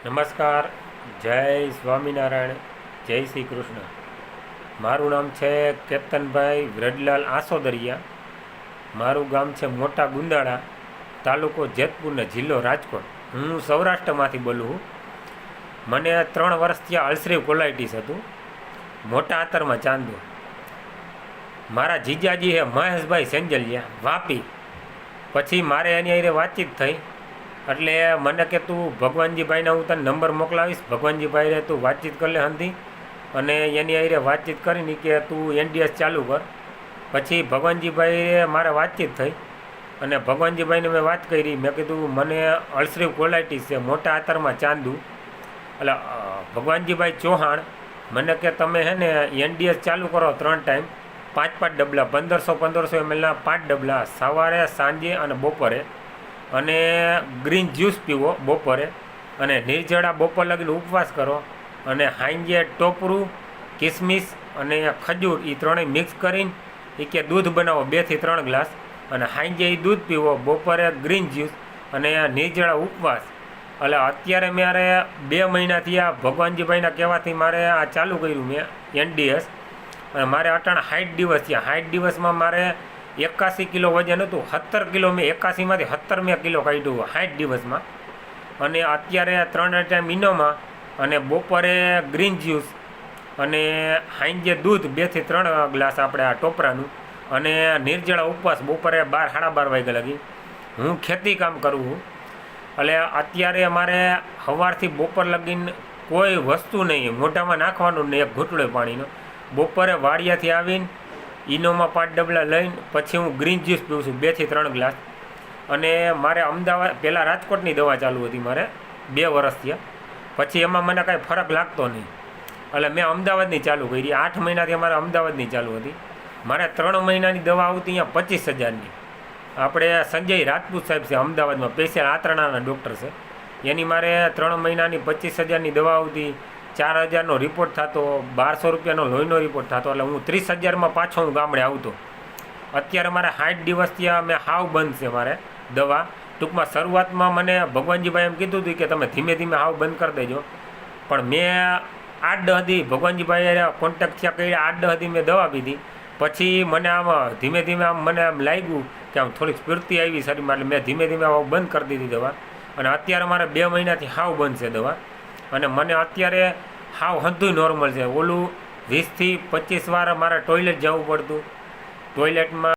નમસ્કાર, જય સ્વામિનારાયણ, જય શ્રી કૃષ્ણ. મારું નામ છે કેતનભાઈ વ્રજલાલ આસોદરિયા. મારું ગામ છે મોટા ગુંદાળા, તાલુકો જેતપુર, જિલ્લો રાજકોટ. હું સૌરાષ્ટ્રમાંથી બોલું છું. મને 3 વર્ષથી અલ્સરિવ કોલાઇટિસ હતું, મોટા આંતરમાં ચાંદો. મારા જીજાજી હે મહેશભાઈ સેંજલિયા, વાપી. પછી મારે એની હારે વાતચીત થઈ એટલે મને કે તું ભગવાનજીભાઈને હું તને નંબર મોકલાવીશ, ભગવાનજીભાઈને તું વાતચીત કરી લે હંધી, અને એની હારે વાતચીત કરીને કે તું એનડીએસ ચાલુ કર. પછી ભગવાનજીભાઈએ મારે વાતચીત થઈ અને ભગવાનજીભાઈને મેં વાત કરી. મેં કીધું મને અલ્સરિવ કોલાઇટિસ છે, મોટા આંતરમાં ચાંદુ. એટલે ભગવાનજીભાઈ ચૌહાણ મને કે તમે હે ને એનડીએસ ચાલુ કરો 3 ટાઈમ, 5 ડબલા, 1500 ml 5 ડબલા, સવારે, સાંજે અને બપોરે. અને ગ્રીન જ્યુસ પીવો બપોરે, અને નિર્જળા બપોર લગીને ઉપવાસ કરો. અને સાંજે ટોપરું, કિસમિસ અને ખજૂર એ ત્રણેય મિક્સ કરીને એ કે દૂધ બનાવો 2 થી 3 ગ્લાસ, અને સાંજે એ દૂધ પીવો, બપોરે ગ્રીન જ્યુસ અને નિર્જળા ઉપવાસ. એટલે અત્યારે મારે 2 મહિનાથી આ ભગવાનજીભાઈના કહેવાથી મારે આ ચાલુ કર્યું મેં એનડીએસ. અને મારે અટાણા 60 દિવસ થયા. 60 દિવસમાં મારે 81 કિલો વજન હતું. 17 કિલો મેં 81માંથી 17 કિલો કાઢ્યું 60 દિવસમાં. અને અત્યારે 3 ટાઈમ ઇનોમાં, અને બપોરે ગ્રીન જ્યુસ, અને સાંજે દૂધ 2 થી 3 ગ્લાસ આપણે આ ટોપરાનું, અને નિર્જળા ઉપવાસ બપોરે 12 સાડા 12 વાગ્યા લગી. હું ખેતી કામ કરું છું. એટલે અત્યારે મારે સવારથી બપોર લગીને કોઈ વસ્તુ નહીં, મોઢામાં નાખવાનું નહીં, એક ઘૂંટડો પાણીનો. બપોરે વાડિયાથી આવીને ઇનોમાં 5 ડબલા લઈને પછી હું ગ્રીન જ્યુસ પીઉં છું 2 થી 3 ગ્લાસ. અને મારે અમદાવાદ, પહેલાં રાજકોટની દવા ચાલુ હતી મારે 2 વર્ષ થયા. પછી એમાં મને કાંઈ ફરક લાગતો નહીં, એટલે મેં અમદાવાદની ચાલુ કરી. 8 મહિનાથી અમારે અમદાવાદની ચાલુ હતી. મારે 3 મહિનાની દવા આવતી અહીંયા 25,000ની. આપણે સંજય રાજપૂત સાહેબ છે અમદાવાદમાં, સ્પેશિયલ આંતરડાના ડૉક્ટર છે. એની મારે 3 મહિનાની 25,000ની દવા આવતી. 4,000નો રિપોર્ટ થતો, 1200 રૂપિયાનો લોહીનો રિપોર્ટ થતો. એટલે હું 30,000માં પાછો હું ગામડે આવતો. અત્યારે મારે 60 દિવસથી મેં હાવ બંધ છે મારે દવા. ટૂંકમાં શરૂઆતમાં મને ભગવાનજીભાઈ એમ કીધું હતું કે તમે ધીમે ધીમે હાવ બંધ કરી દેજો. પણ મેં 8-10 દી ભગવાનજીભાઈ કોન્ટેક્ટ થયા કરી, 8-10 દી મેં દવા પીધી. પછી મને આમ ધીમે ધીમે મને આમ લાગ્યું કે આમ થોડીક સ્ફૂર્તિ આવી શરીરમાં, એટલે મેં ધીમે ધીમે હાવ બંધ કરી દીધી દવા. અને અત્યારે મારે 2 મહિનાથી હાવ બંધ છે દવા. અને મને અત્યારે હાવ હંધુય નોર્મલ છે. ઓલું 20 થી 25 વાર મારે ટોયલેટ જવું પડતું. ટોયલેટમાં